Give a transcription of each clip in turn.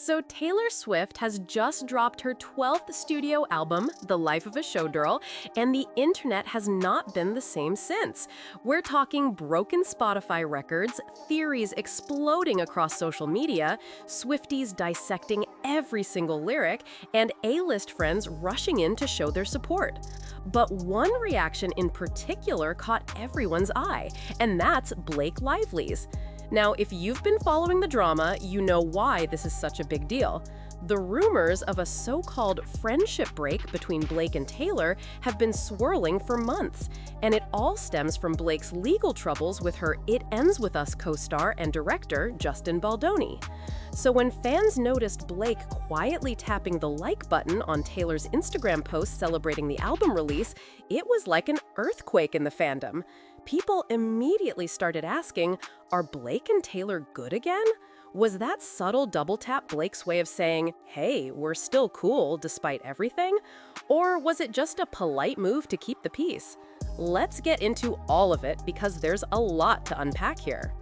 So, Taylor Swift has just dropped her 12th studio album, The Life of a Showgirl, and the internet has not been the same since. We're talking broken Spotify records, theories exploding across social media, Swifties dissecting every single lyric, and A-list friends rushing in to show their support. But one reaction in particular caught everyone's eye, and that's Blake Lively's. Now, if you've been following the drama, you know why this is such a big deal. The rumors of a so-called friendship break between Blake and Taylor have been swirling for months, and it all stems from Blake's legal troubles with her It Ends With Us co-star and director, Justin Baldoni. So when fans noticed Blake quietly tapping the like button on Taylor's Instagram post celebrating the album release, it was like an earthquake in the fandom. People immediately started asking, are Blake and Taylor good again? Was that subtle double tap Blake's way of saying, hey, we're still cool despite everything? Or was it just a polite move to keep the peace? Let's get into all of it because there's a lot to unpack here.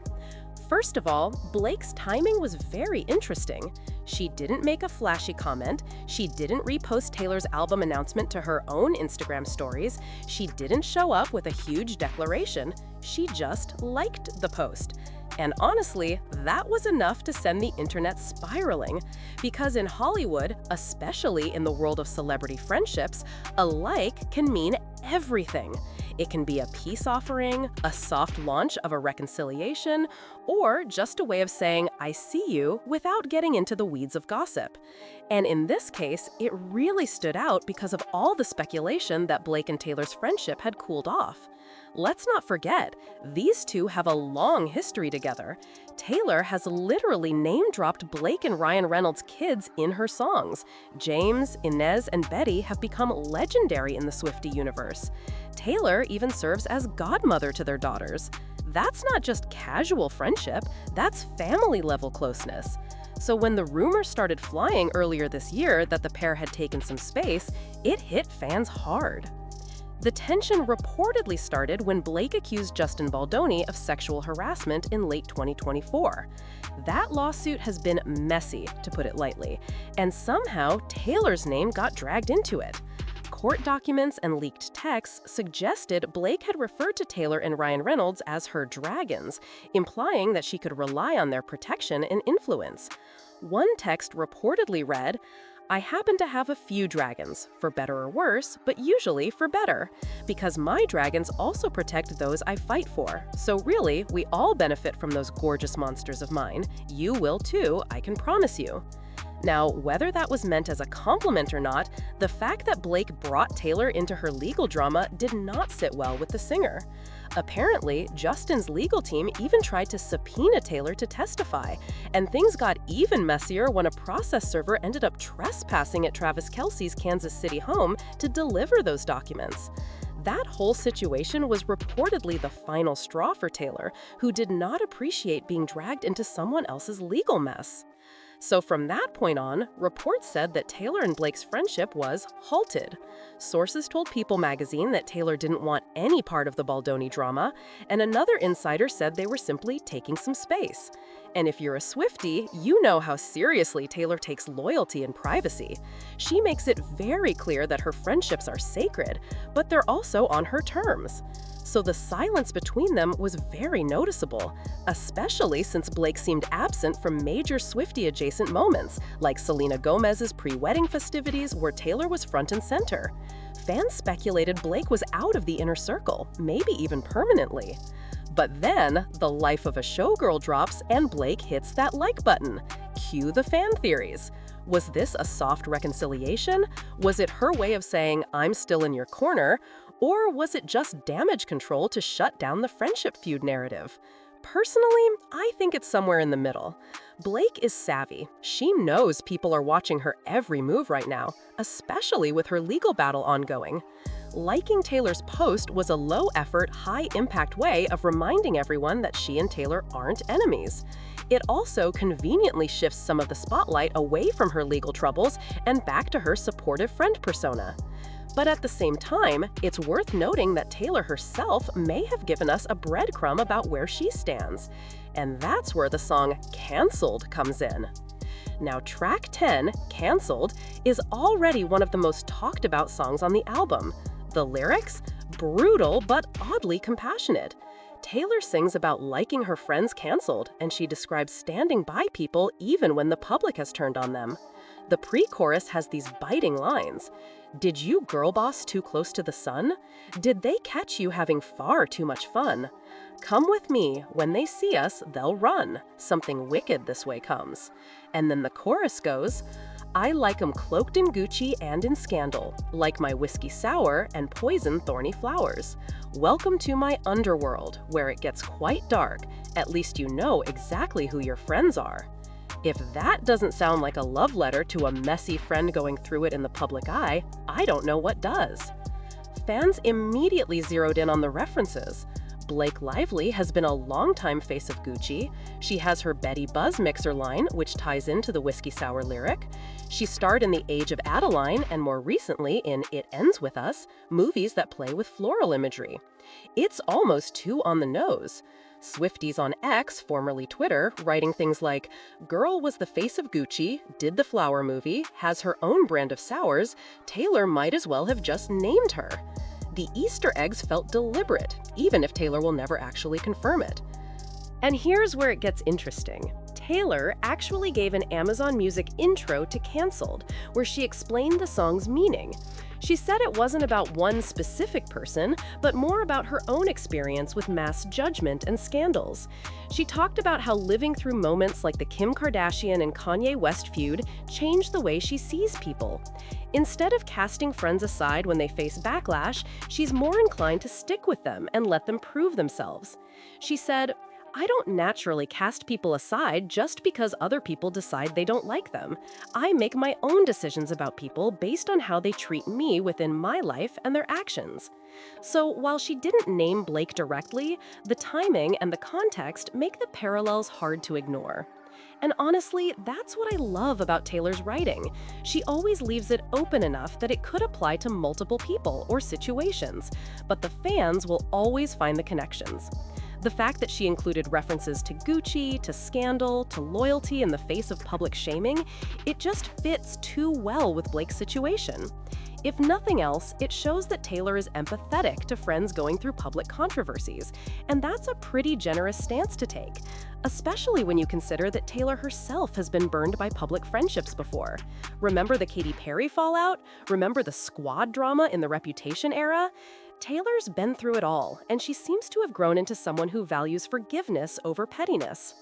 First of all, Blake's timing was very interesting. She didn't make a flashy comment, she didn't repost Taylor's album announcement to her own Instagram stories, she didn't show up with a huge declaration, she just liked the post. And honestly, that was enough to send the internet spiraling. Because in Hollywood, especially in the world of celebrity friendships, a like can mean everything. It can be a peace offering, a soft launch of a reconciliation, or just a way of saying, I see you, without getting into the weeds of gossip. And in this case, it really stood out because of all the speculation that Blake and Taylor's friendship had cooled off. Let's not forget, these two have a long history together. Taylor has literally name-dropped Blake and Ryan Reynolds' kids in her songs. James, Inez, and Betty have become legendary in the Swiftie universe. Taylor even serves as godmother to their daughters. That's not just casual friendship, that's family-level closeness. So when the rumors started flying earlier this year that the pair had taken some space, it hit fans hard. The tension reportedly started when Blake accused Justin Baldoni of sexual harassment in late 2024. That lawsuit has been messy, to put it lightly, and somehow Taylor's name got dragged into it. Court documents and leaked texts suggested Blake had referred to Taylor and Ryan Reynolds as her dragons, implying that she could rely on their protection and influence. One text reportedly read, I happen to have a few dragons, for better or worse, but usually for better, because my dragons also protect those I fight for. So really, we all benefit from those gorgeous monsters of mine. You will too, I can promise you. Now, whether that was meant as a compliment or not, the fact that Blake brought Taylor into her legal drama did not sit well with the singer. Apparently, Justin's legal team even tried to subpoena Taylor to testify, and things got even messier when a process server ended up trespassing at Travis Kelce's Kansas City home to deliver those documents. That whole situation was reportedly the final straw for Taylor, who did not appreciate being dragged into someone else's legal mess. So from that point on, reports said that Taylor and Blake's friendship was halted. Sources told People magazine that Taylor didn't want any part of the Baldoni drama, and another insider said they were simply taking some space. And if you're a Swiftie, you know how seriously Taylor takes loyalty and privacy. She makes it very clear that her friendships are sacred, but they're also on her terms. So the silence between them was very noticeable, especially since Blake seemed absent from major Swiftie-adjacent moments, like Selena Gomez's pre-wedding festivities where Taylor was front and center. Fans speculated Blake was out of the inner circle, maybe even permanently. But then, The Life of a Showgirl drops and Blake hits that like button. Cue the fan theories. Was this a soft reconciliation? Was it her way of saying, I'm still in your corner? Or was it just damage control to shut down the friendship feud narrative? Personally, I think it's somewhere in the middle. Blake is savvy. She knows people are watching her every move right now, especially with her legal battle ongoing. Liking Taylor's post was a low-effort, high-impact way of reminding everyone that she and Taylor aren't enemies. It also conveniently shifts some of the spotlight away from her legal troubles and back to her supportive friend persona. But at the same time, it's worth noting that Taylor herself may have given us a breadcrumb about where she stands. And that's where the song "Cancelled" comes in. Now, track 10, Cancelled, is already one of the most talked about songs on the album. The lyrics? Brutal but oddly compassionate. Taylor sings about liking her friends canceled, and she describes standing by people even when the public has turned on them. The pre-chorus has these biting lines. Did you girl boss too close to the sun? Did they catch you having far too much fun? Come with me, when they see us, they'll run. Something wicked this way comes. And then the chorus goes, I like 'em cloaked in Gucci and in scandal, like my whiskey sour and poison thorny flowers. Welcome to my underworld, where it gets quite dark. At least you know exactly who your friends are. If that doesn't sound like a love letter to a messy friend going through it in the public eye, I don't know what does. Fans immediately zeroed in on the references. Blake Lively has been a longtime face of Gucci. She has her Betty Buzz mixer line, which ties into the Whiskey Sour lyric. She starred in The Age of Adeline and more recently in It Ends With Us, movies that play with floral imagery. It's almost too on the nose. Swifties on X, formerly Twitter, writing things like, Girl was the face of Gucci, did the flower movie, has her own brand of sours, Taylor might as well have just named her. The Easter eggs felt deliberate, even if Taylor will never actually confirm it. And here's where it gets interesting. Taylor actually gave an Amazon Music intro to Cancelled, where she explained the song's meaning. She said it wasn't about one specific person, but more about her own experience with mass judgment and scandals. She talked about how living through moments like the Kim Kardashian and Kanye West feud changed the way she sees people. Instead of casting friends aside when they face backlash, she's more inclined to stick with them and let them prove themselves. She said, I don't naturally cast people aside just because other people decide they don't like them. I make my own decisions about people based on how they treat me within my life and their actions. So while she didn't name Blake directly, the timing and the context make the parallels hard to ignore. And honestly, that's what I love about Taylor's writing. She always leaves it open enough that it could apply to multiple people or situations, but the fans will always find the connections. The fact that she included references to Gucci, to scandal, to loyalty in the face of public shaming, it just fits too well with Blake's situation. If nothing else, it shows that Taylor is empathetic to friends going through public controversies, and that's a pretty generous stance to take, especially when you consider that Taylor herself has been burned by public friendships before. Remember the Katy Perry fallout? Remember the squad drama in the Reputation era? Taylor's been through it all, and she seems to have grown into someone who values forgiveness over pettiness.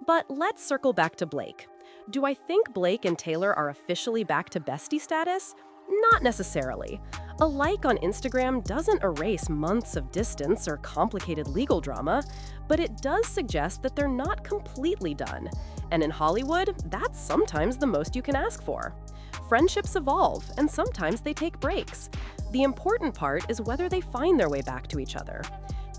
But let's circle back to Blake. Do I think Blake and Taylor are officially back to bestie status? Not necessarily. A like on Instagram doesn't erase months of distance or complicated legal drama, but it does suggest that they're not completely done. And in Hollywood, that's sometimes the most you can ask for. Friendships evolve, and sometimes they take breaks. The important part is whether they find their way back to each other.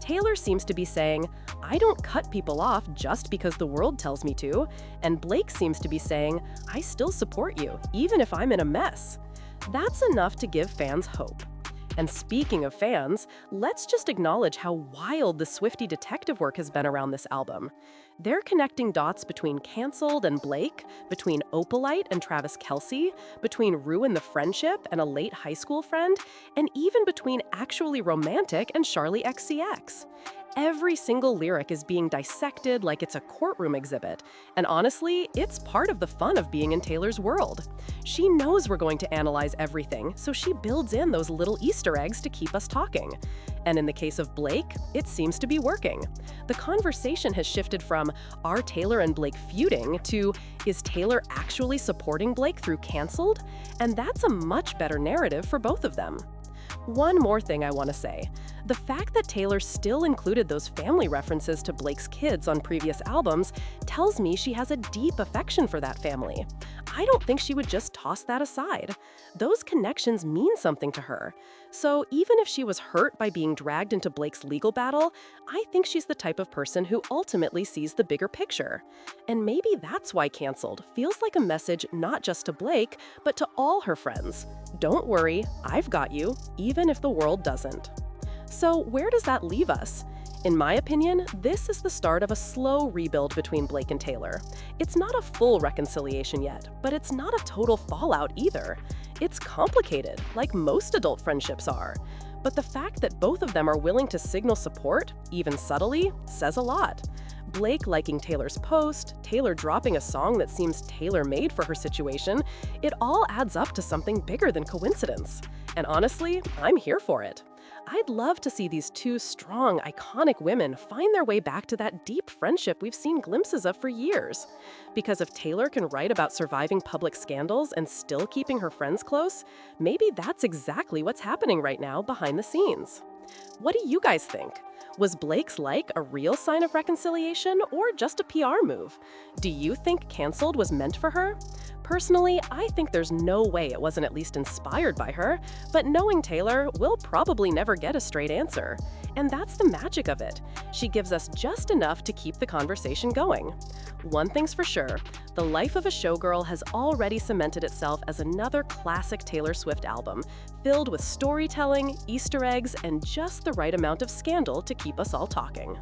Taylor seems to be saying, I don't cut people off just because the world tells me to, and Blake seems to be saying, I still support you, even if I'm in a mess. That's enough to give fans hope. And speaking of fans, let's just acknowledge how wild the Swiftie detective work has been around this album. They're connecting dots between Cancelled and Blake, between Opalite and Travis Kelce, between Ruin the Friendship and a late high school friend, and even between Actually Romantic and Charli XCX. Every single lyric is being dissected like it's a courtroom exhibit, and honestly, it's part of the fun of being in Taylor's world. She knows we're going to analyze everything, so she builds in those little Easter eggs to keep us talking. And in the case of Blake, it seems to be working. The conversation has shifted from, are Taylor and Blake feuding, to, is Taylor actually supporting Blake through Cancelled? And that's a much better narrative for both of them. One more thing I want to say. The fact that Taylor still included those family references to Blake's kids on previous albums tells me she has a deep affection for that family. I don't think she would just toss that aside. Those connections mean something to her. So even if she was hurt by being dragged into Blake's legal battle, I think she's the type of person who ultimately sees the bigger picture. And maybe that's why Cancelled feels like a message not just to Blake, but to all her friends. Don't worry, I've got you, even if the world doesn't. So where does that leave us? In my opinion, this is the start of a slow rebuild between Blake and Taylor. It's not a full reconciliation yet, but it's not a total fallout either. It's complicated, like most adult friendships are. But the fact that both of them are willing to signal support, even subtly, says a lot. Blake liking Taylor's post, Taylor dropping a song that seems tailor-made for her situation, it all adds up to something bigger than coincidence. And honestly, I'm here for it. I'd love to see these two strong, iconic women find their way back to that deep friendship we've seen glimpses of for years. Because if Taylor can write about surviving public scandals and still keeping her friends close, maybe that's exactly what's happening right now behind the scenes. What do you guys think? Was Blake's like a real sign of reconciliation or just a PR move? Do you think Canceled was meant for her? Personally, I think there's no way it wasn't at least inspired by her, but knowing Taylor, we'll probably never get a straight answer. And that's the magic of it. She gives us just enough to keep the conversation going. One thing's for sure, The Life of a Showgirl has already cemented itself as another classic Taylor Swift album, filled with storytelling, Easter eggs, and just the right amount of scandal to keep us all talking.